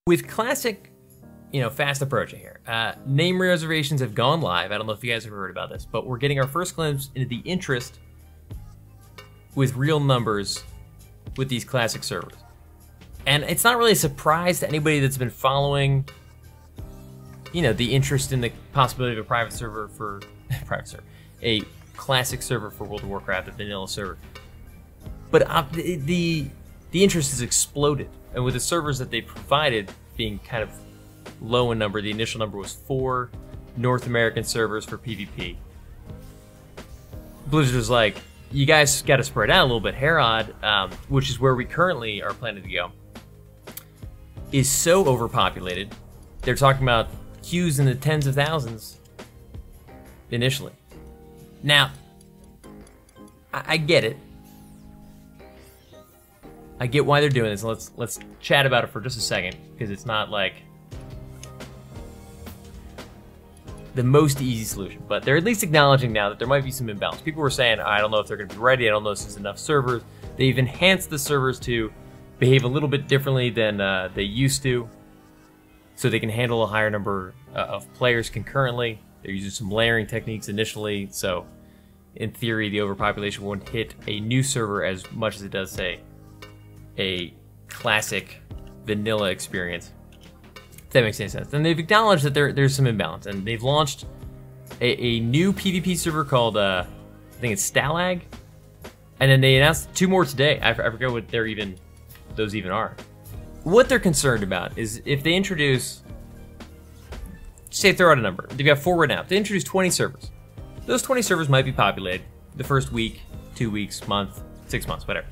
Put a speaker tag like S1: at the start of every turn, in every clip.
S1: With Classic, fast approaching here. Name reservations have gone live. I don't know if you guys have heard about this, but we're getting our first glimpse into the interest with real numbers with these Classic servers. And it's not really a surprise to anybody that's been following, the interest in the possibility of a private server for a Classic server for World of Warcraft, a vanilla server. But the interest has exploded, and with the servers that they provided being kind of low in number, the initial number was 4 North American servers for PvP. Blizzard was like, you guys got to spread out a little bit. Herod, which is where we currently are planning to go, is so overpopulated. They're talking about queues in the tens of thousands initially. Now, I get it. I get why they're doing this. Let's chat about it for just a second, because it's not like the most easy solution, but they're at least acknowledging now that there might be some imbalance. People were saying, I don't know if they're going to be ready. I don't know if there's enough servers. They've enhanced the servers to behave a little bit differently than they used to, so they can handle a higher number of players concurrently. They're using some layering techniques initially, so in theory, the overpopulation won't hit a new server as much as it does, say, a Classic vanilla experience. If that makes any sense. And they've acknowledged that there's some imbalance, and they've launched a new PvP server called, I think it's Stalagg, and then they announced 2 more today. I forget what those even are. What they're concerned about is if they introduce, say throw out a number, they've got 4 right now. If they introduce 20 servers, those 20 servers might be populated the first week, 2 weeks, month, 6 months, whatever.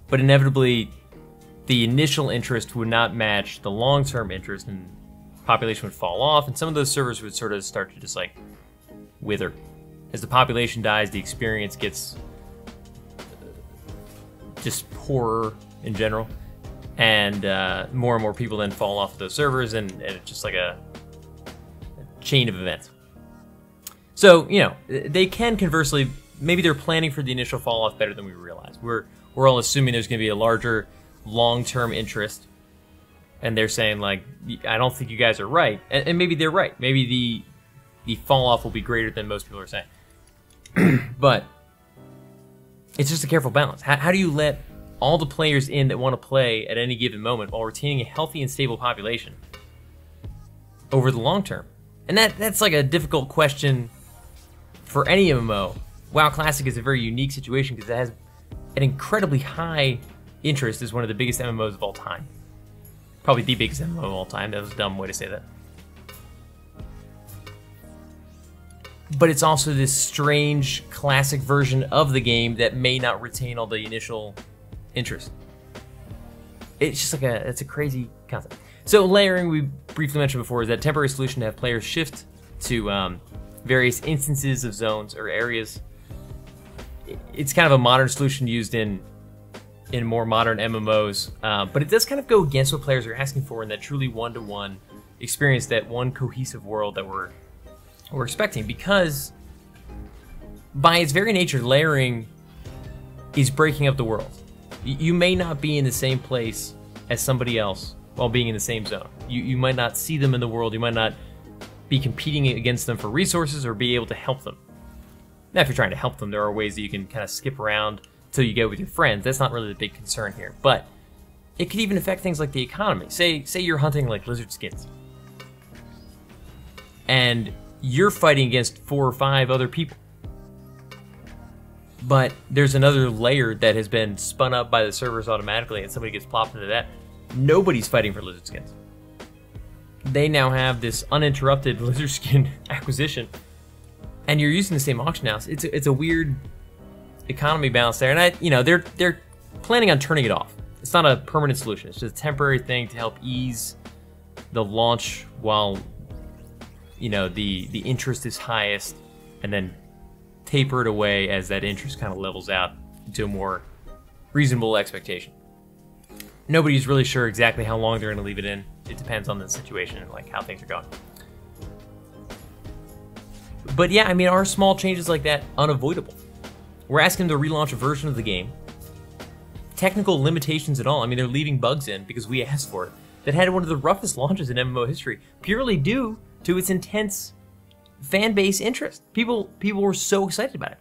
S1: But inevitably, the initial interest would not match the long-term interest, and population would fall off, and some of those servers would sort of start to just like wither. As the population dies, the experience gets just poorer in general, and more and more people then fall off of those servers, and it's just like a chain of events. So, they can conversely, maybe they're planning for the initial fall off better than we realize. We're all assuming there's going to be a larger long-term interest, and they're saying like, I don't think you guys are right, and maybe they're right. Maybe the fall off will be greater than most people are saying. But it's just a careful balance. How do you let all the players in that want to play at any given moment while retaining a healthy and stable population over the long term? And that's like a difficult question for any MMO. WoW Classic is a very unique situation because it has an incredibly high interest as one of the biggest MMOs of all time. Probably the biggest MMO of all time. That was a dumb way to say that. But it's also this strange Classic version of the game that may not retain all the initial interest. It's just like it's a crazy concept. So layering, we briefly mentioned before, is that temporary solution to have players shift to various instances of zones or areas. It's kind of a modern solution used in more modern MMOs, but it does kind of go against what players are asking for in that truly one-to-one experience, that one cohesive world that we're expecting, because by its very nature, layering is breaking up the world. You may not be in the same place as somebody else while being in the same zone. You might not see them in the world, you might not be competing against them for resources or be able to help them. Now, if you're trying to help them, there are ways that you can kind of skip around till you get with your friends. That's not really the big concern here, but it could even affect things like the economy. Say you're hunting like lizard skins, and you're fighting against 4 or 5 other people, but there's another layer that has been spun up by the servers automatically, and somebody gets plopped into that. Nobody's fighting for lizard skins. They now have this uninterrupted lizard skin acquisition, and you're using the same auction house. It's a weird economy balance there, and they're planning on turning it off. It's not a permanent solution. It's just a temporary thing to help ease the launch while the interest is highest, and then taper it away as that interest kind of levels out to a more reasonable expectation. Nobody's really sure exactly how long they're going to leave it in. It depends on the situation and like how things are going. But yeah, I mean, are small changes like that unavoidable? We're asking them to relaunch a version of the game. Technical limitations at all. I mean, they're leaving bugs in because we asked for it. that had one of the roughest launches in MMO history, purely due to its intense fan base interest. People were so excited about it.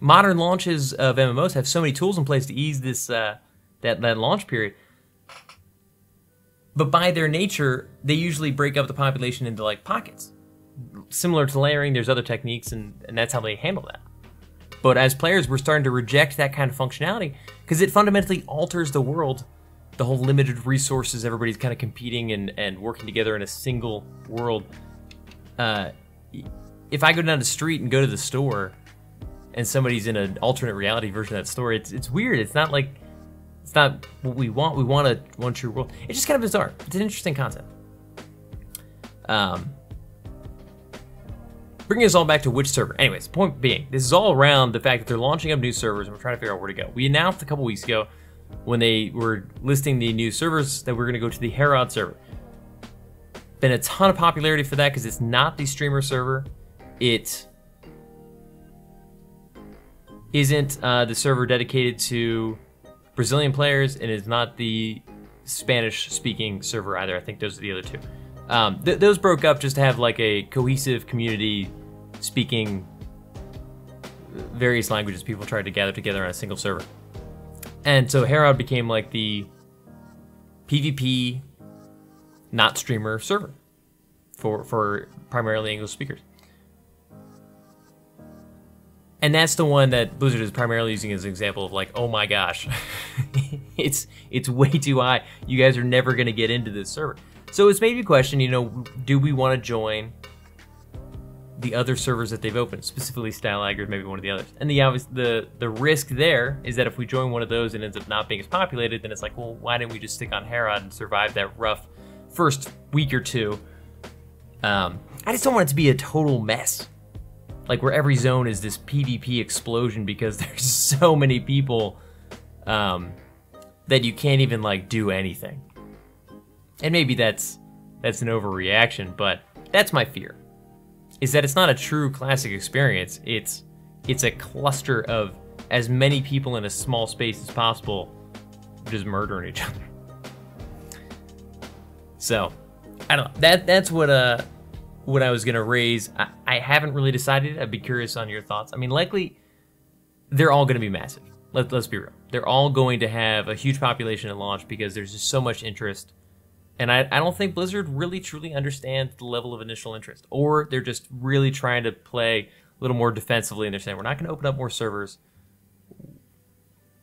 S1: Modern launches of MMOs have so many tools in place to ease this that launch period. But by their nature, they usually break up the population into like pockets. Similar to layering, there's other techniques, and that's how they handle that. But as players, we're starting to reject that kind of functionality because it fundamentally alters the world. The whole limited resources, everybody's kind of competing and working together in a single world. If I go down the street and go to the store, and somebody's in an alternate reality version of that store, it's weird. It's not what we want. We want a one true world. It's just kind of bizarre. It's an interesting concept. Bringing us all back to which server. Anyways, point being, this is all around the fact that they're launching up new servers and we're trying to figure out where to go. We announced a couple weeks ago when they were listing the new servers that we're going to go to the Herod server. Been a ton of popularity for that because it's not the streamer server. It isn't the server dedicated to Brazilian players, and is not the Spanish-speaking server either. I think those are the other two. Those broke up just to have like a cohesive community speaking various languages. People tried to gather together on a single server. And so Herod became like the PvP, not streamer server for primarily English speakers. And that's the one that Blizzard is primarily using as an example of like, oh my gosh, it's way too high. You guys are never going to get into this server. So it's made me question, you know, do we want to join the other servers that they've opened, specifically Stalagg or maybe one of the others? And the risk there is that if we join one of those and ends up not being as populated, then it's like, well, why didn't we just stick on Herod and survive that rough first week or two? I just don't want it to be a total mess. Like where every zone is this PvP explosion because there's so many people that you can't even like do anything. And maybe that's an overreaction, but that's my fear. Is that it's not a true classic experience. It's a cluster of as many people in a small space as possible just murdering each other. So, I don't know. That's what I was gonna raise. I haven't really decided. I'd be curious on your thoughts. I mean, likely they're all gonna be massive. Let's be real. They're all going to have a huge population at launch because there's just so much interest. And I don't think Blizzard really truly understands the level of initial interest. Or they're just really trying to play a little more defensively and they're saying, we're not gonna open up more servers.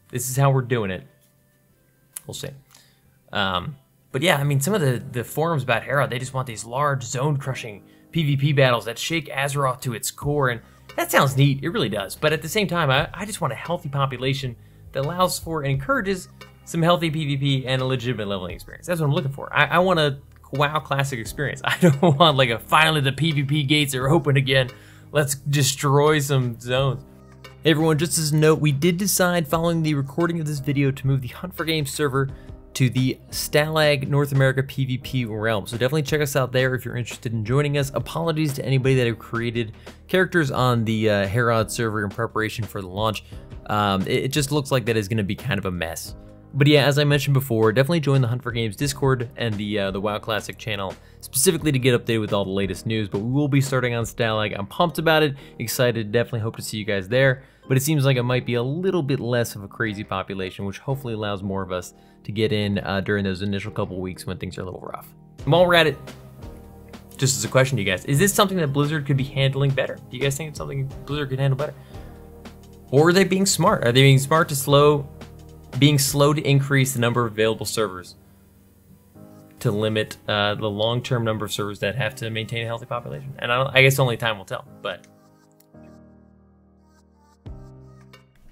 S1: This is how we're doing it. We'll see. But yeah, I mean, some of the forums about Herod, they just want these large zone-crushing PvP battles that shake Azeroth to its core, and that sounds neat, it really does. But at the same time, I just want a healthy population that allows for and encourages some healthy PvP and a legitimate leveling experience. That's what I'm looking for. I want a WoW classic experience. I don't want like a finally the PvP gates are open again. Let's destroy some zones. Hey everyone, just as a note, we did decide following the recording of this video to move the Hunt for Games server to the Stalagg North America PvP realm. So definitely check us out there if you're interested in joining us. Apologies to anybody that have created characters on the Herod server in preparation for the launch. It just looks like that is going to be kind of a mess. But yeah, as I mentioned before, definitely join the Hunt for Games Discord and the WoW Classic channel, specifically to get updated with all the latest news. But we will be starting on Stalagg. I'm pumped about it, excited, definitely hope to see you guys there. But it seems like it might be a little bit less of a crazy population, which hopefully allows more of us to get in during those initial couple weeks when things are a little rough. And while we're at it, just as a question to you guys, is this something that Blizzard could be handling better? Do you guys think it's something Blizzard could handle better? Or are they being smart? Are they being smart to being slow to increase the number of available servers to limit the long-term number of servers that have to maintain a healthy population? And I guess only time will tell, but...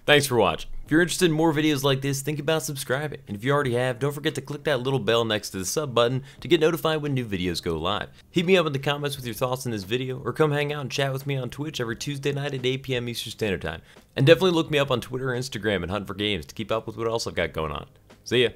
S1: Thanks for watching. If you're interested in more videos like this, think about subscribing. And if you already have, don't forget to click that little bell next to the sub button to get notified when new videos go live. Hit me up in the comments with your thoughts on this video, or come hang out and chat with me on Twitch every Tuesday night at 8 p.m. Eastern Standard Time. And definitely look me up on Twitter or Instagram and Hunt for Games to keep up with what else I've got going on. See ya!